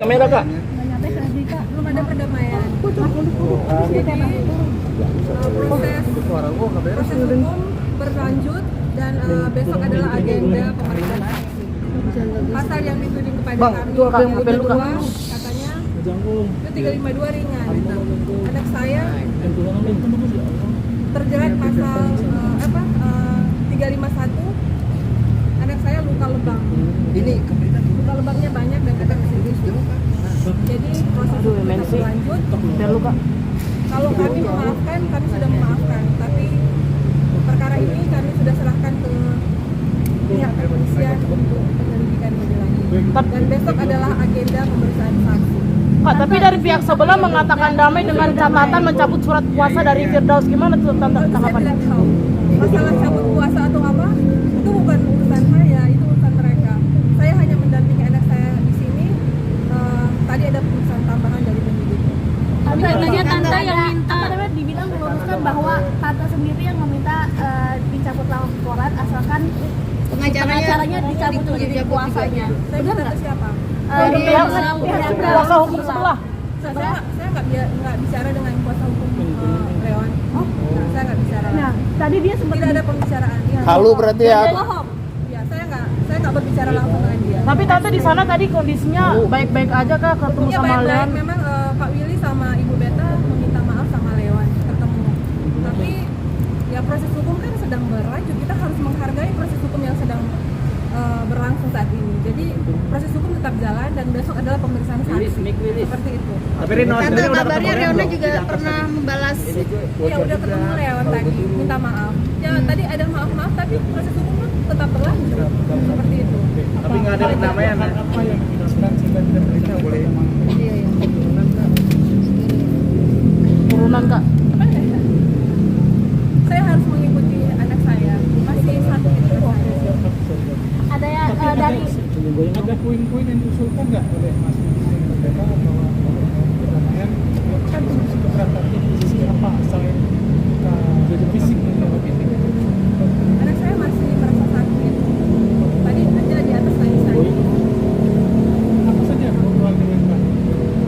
Kamera kak. Belum ada perdamaian. Jadi proses hukum berlanjut dan besok adalah agenda pemeriksaan. Pasal yang dituding kepada kami itu kedua katanya itu 352 ringan gitu. Anak saya terjerat pasal 351. Anak saya luka lebam. Ini luka lebamnya banyak dan ada serius. Jadi proses hukum tetap berlanjut. Kalau kami memaafkan, kami sudah memaafkan. Tapi perkara ini kami sudah serahkan ke pihak kepolisian untuk penyelidikan lebih lanjut. Dan besok adalah agenda pemeriksaan saksi. Kak, tapi dari pihak sebelah mengatakan damai dengan catatan mencabut surat kuasa dari Firdaus. Gimana tuh Saya tanggapan? tidak tahu. Masalah cabut kuasa atau apa, itu bukan urusan saya, itu urusan mereka. Saya hanya mendampingi anak saya di sini. Tadi ada pemeriksaan tambahan dari penyidik. Tante yang minta dibilang meluruskan bahwa tante sendiri yang meminta dicabut laporan asalkan pengacaranya dicabut dari kuasanya. Saya minta ke siapa? Pihak kuasa hukum sebelah. Saya nggak bicara dengan kuasa hukum Leon. Saya nggak bicara. Nah, tadi dia sempat Tidak ada pembicaraan. Halu berarti ya. Bohong. Ya, saya nggak berbicara langsung dengan dia. Tapi tante di sana tadi kondisinya baik-baik aja kak, ketemu Ya, sama baik-baik. Leon. Memang Pak Willy sama Ibu Beta meminta maaf sama Leon ketemu. Tapi ya proses hukum kan sedang berlanjut. Kita harus menghargai proses hukum yang sedang berlangsung saat ini. Jadi proses hukum tetap jalan dan besok adalah pemeriksaan saksi. Seperti itu. Tapi Rino Tante kabarnya Reona juga pernah membalas. Ya udah ketemu Leon tadi, minta maaf. Ya tadi ada maaf-maaf tapi proses hukum tetap berlanjut. Seperti itu. Tapi nggak ada perdamaian. Apa yang dijelaskan sehingga tidak berita boleh Turunan kak. Saya harus mengikuti anak saya. Masih sakit anak saya. ada ya dari Ada poin-poin yang diusulkan nggak oleh Mas Beta bahwa perdamaian kan keberatan di sisi apa selain fisik Anak saya masih merasa sakit. Tadi aja di atas lagi saya. apa saja persoalan dengan Pak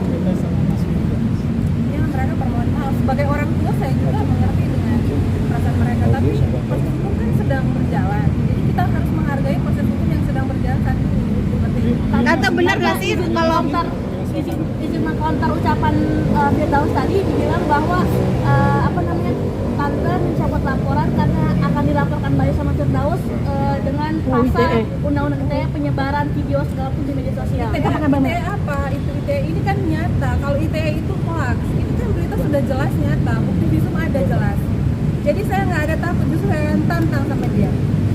Beta sama Mas Beta? Ya mereka permohon maaf. Sebagai orang tua saya juga mengerti dengan perasaan mereka. Tapi proses hukum kan sedang berjalan. Jadi kita harus menghargai proses hukum yang sedang berjalan saat ini. Seperti itu. Tante benar nggak sih kalau izin mengkonter ucapan Firdaus tadi dibilang bahwa tante mencabut laporan karena akan dilaporkan balik sama Firdaus dengan pasal undang-undang ITE penyebaran video segala pun di media sosial. ITE apa? Itu ITE ini kan nyata. Kalau ITE itu hoax, itu kan berita sudah jelas nyata. Bukti visum ada jelas. Jadi saya nggak ada takut, justru saya tantang sama dia.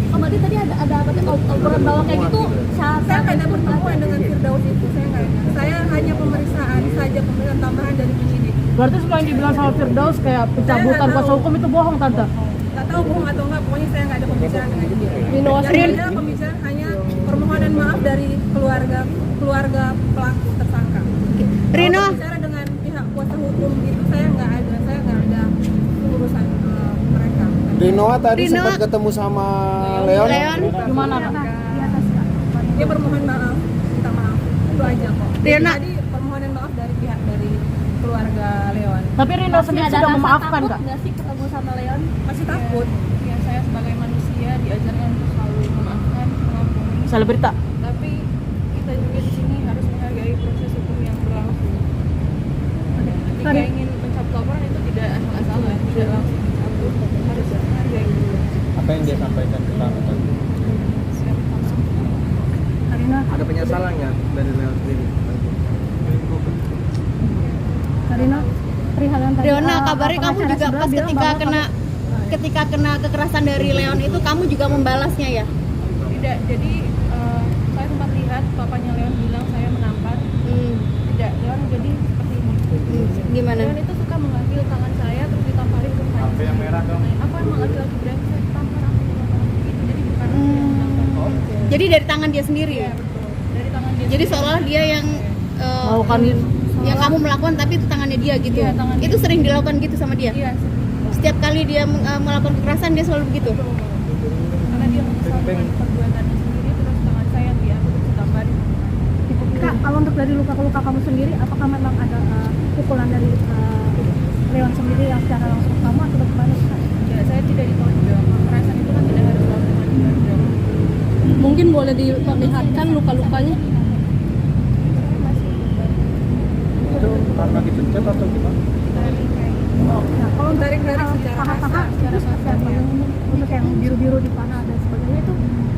Oh, berarti tadi ada obrolan bahwa kayak gitu Saya nggak ada pertemuan dengan Firdaus itu, saya nggak ada. Saya hanya pemeriksaan saja, pemeriksaan tambahan dari penyidik. Berarti semua yang dibilang sama Firdaus kayak pencabutan kuasa hukum itu bohong tante. Nggak tahu bohong atau nggak, pokoknya saya nggak ada pembicaraan dengan dia. Yang ada pembicaraan hanya permohonan maaf dari keluarga pelaku tersangka. Rino, Kalau bicara dengan pihak kuasa hukum itu saya nggak ada urusan mereka. Rinoa tadi sempat ketemu sama Leon. Gimana kak? Dia bermohon maaf, minta maaf, itu aja kok. Rina. Tadi permohonan maaf dari pihak dari keluarga Leon. Tapi Rino sendiri sudah memaafkan kak. Nggak sih ketemu sama Leon? Masih takut. Ya, saya sebagai manusia diajarkan untuk selalu memaafkan, mengampuni. Selebrita. Tapi kita juga di sini harus menghargai proses hukum yang berlangsung. Ketika ingin mencabut laporan itu tidak asal-asalan, tidak langsung dicabut, harus menghargai dulu. Apa yang dia sampaikan ke kamu tadi? Ada penyesalan nggak dari Leon sendiri? Reona kabarnya kamu juga pas ketika kena kekerasan dari Leon itu kamu juga membalasnya ya? Tidak, jadi saya sempat lihat papanya Leon bilang saya menampar. Tidak, Leon jadi seperti ini. Gimana? Leon itu suka mengambil tangan saya terus ditamparin ke saya. Sampai yang merah dong. Apa emang laki-laki brengsek tampar aku gitu. Jadi bukan aku yang menampar. Jadi dari tangan dia sendiri ya? Betul. Dari tangan dia. Jadi seolah dia yang Melakukan yang kamu melakukan tapi itu tangannya dia gitu. Iya, tangan Itu dia. sering dilakukan gitu sama dia? Iya, Setiap kali dia melakukan kekerasan dia selalu begitu? karena dia menyesal dengan perbuatannya sendiri terus tangan saya yang dia terus ditamparin. Kak, kalau untuk dari luka-luka kamu sendiri, apakah memang ada pukulan dari Leon sendiri yang secara langsung ke kamu atau bagaimana? Ya, saya tidak ditonjok. Kekerasan itu kan tidak harus langsung ditonjok. Mungkin boleh diperlihatkan luka-lukanya. Itu karena dipencet atau gimana? Nah, kalau untuk Tarik-tarik secara paha-paha kasar, itu seperti apa? Untuk yang biru-biru di paha dan sebagainya itu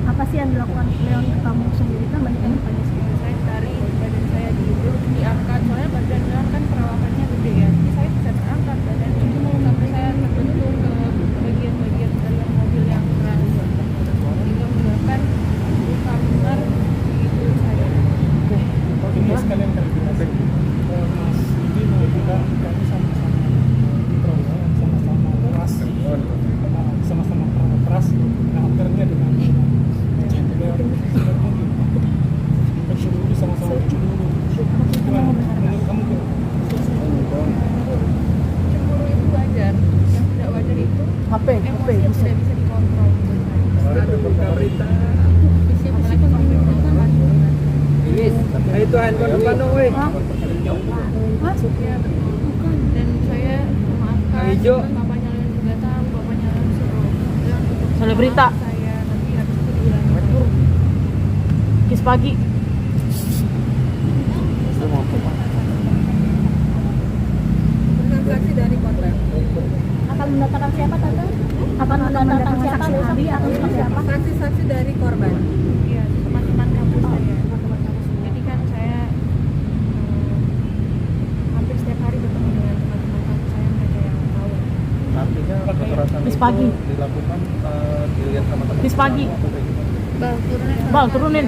apa sih yang dilakukan Leon ke kamu sendiri, kan banyak yang bertanya seperti Saya tarik badan saya diangkat, soalnya badan Leon kan perawakannya gede ya. Jadi saya bisa terangkat badannya sampai saya terbentur ke bagian-bagian dalam mobil yang keras. Sehingga menyebabkan luka besar di tubuh saya. Ini sekalian klarifikasi. Mas ini mau juga kami sama-sama introvert, sama-sama keras, sama-sama keras, karakternya dengan beliau sebenarnya pencuri sama-sama pencuri. Gimana menurut kamu? Cemburu itu wajar. Yang tidak wajar itu HP emosi yang tidak bisa dikontrol. Itu handphone bukan dong, weh. Ya, bukan. Dan saya memaafkan Hijau. bapaknya Leon juga tahu, bapaknya Leon suruh Leon untuk Selebrita. maaf saya, nanti habis itu diulangi lagi. Kis pagi. Transaksi dari korban. akan mendatangkan siapa tante? Akan mendatangkan siapa saksi atau seperti apa? Saksi-saksi dari korban. Iya, teman-teman kampus saya. Jadi kan saya hampir setiap hari bertemu dengan teman-teman kampus saya, mereka yang tahu. Artinya kekerasan Bis itu pagi. dilakukan dilihat sama teman. Bis pagi. Bang, turunin. Bang, turunin.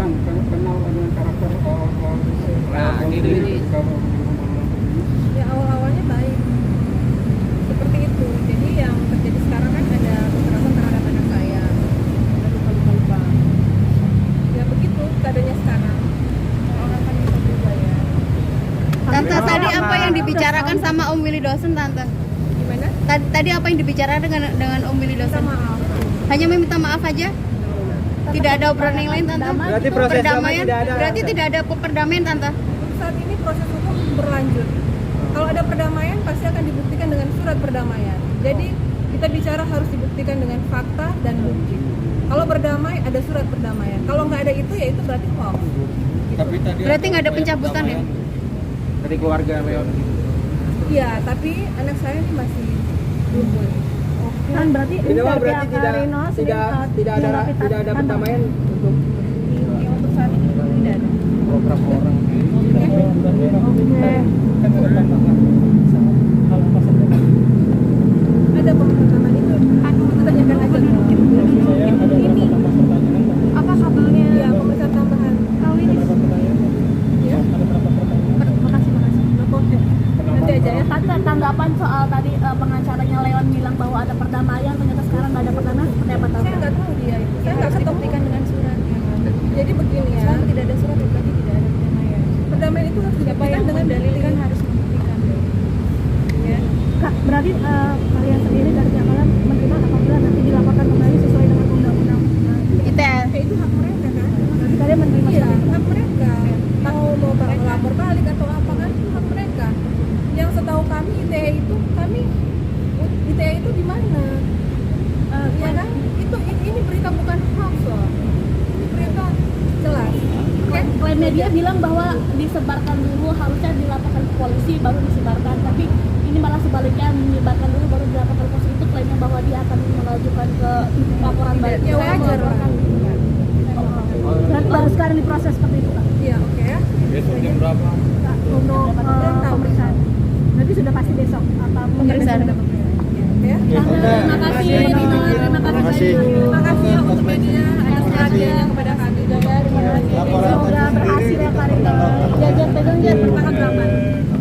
Kan kenal dengan karakter Ya awal-awalnya baik. Seperti itu. Jadi yang terjadi sekarang kan ada kekerasan terhadap anak saya. Ada luka-luka. Ya begitu keadaannya sekarang. Orang kan bisa berubah ya. Tante, tadi apa yang dibicarakan sama Om Willy dosen, Tante? Gimana? Tadi apa yang dibicarakan dengan Om Willy Minta dosen? maaf. Hanya meminta maaf aja? Tidak ada obrolan yang lain, Tante? Berarti proses damai Perdamaian? tidak ada. Berarti tidak ada perdamaian, Tante? Untuk saat ini proses hukum berlanjut. Kalau ada perdamaian pasti akan dibuktikan dengan surat perdamaian. Jadi kita bicara harus dibuktikan dengan fakta dan bukti. Kalau berdamai ada surat perdamaian. Kalau nggak ada itu ya itu berarti hoax. Tapi tadi Berarti nggak ada pencabutan ya? Dari keluarga Leon gitu. Iya, tapi anak saya ini masih belum boleh. Kan berarti Ini mah dari berarti pihak tidak Rino tidak ada perdamaian untuk Ya, untuk saat ini belum tidak ada. program orang. kan ada tambahan sama hal apa saja. Ada pemerintahan itu. Kita tanyakan aja. Saya ada beberapa tambah pertanyaan. apa kabelnya? Iya, pemerintahan tambahan. Tahu ini. Ada berapa pertanyaan? Ya, Ada berapa pertanyaan? Makasih. nanti aja ya. Tante, tanggapan soal tadi pengacaranya Leon bilang bahwa ada perdamaian, ternyata sekarang nggak ada perdamaian, seperti apa Saya Tante? nggak tahu dia itu. Saya nggak ketemu. Dibuktikan dengan surat ya. Jadi begini ya. Selama tidak ada surat ya berarti tidak ada perdamaian. Perdamaian itu harus Siapa dibuktikan yang dengan mendalilkan harus membuktikan. Ya. Kak, berarti kalian sendiri dari pihak kalian menerima apabila nanti dilaporkan kembali sesuai dengan undang-undang ITE. Ya, itu hak mereka kan. nanti kalian menerima Iya, seperti itu? hak mereka. Mau melapor balik atau apa kan itu hak mereka. Yang setahu kami ITE itu di mana? Ya kan? Ini berita bukan hoax loh. Ini berita jelas. Oke? Klaim media bilang bahwa disebarkan dulu, harusnya dilaporkan ke polisi baru disebarkan, tapi ini malah sebaliknya, menyebarkan dulu baru dilaporkan ke polisi. Itu klaimnya bahwa dia akan mengajukan ke laporan balik. Ya wajar lah. Berarti baru sekarang diproses seperti itu Kak? Iya, oke ya. Besok jam berapa? Untuk pemeriksaan. Berarti sudah pasti besok apa Pemeriksaan. Ya. Terima kasih. Terima kasih. Terima kasih ya untuk media atas perhatiannya kepada kami. Semoga berhasil ya Pak Rino. Jajan pegang tanggal 8.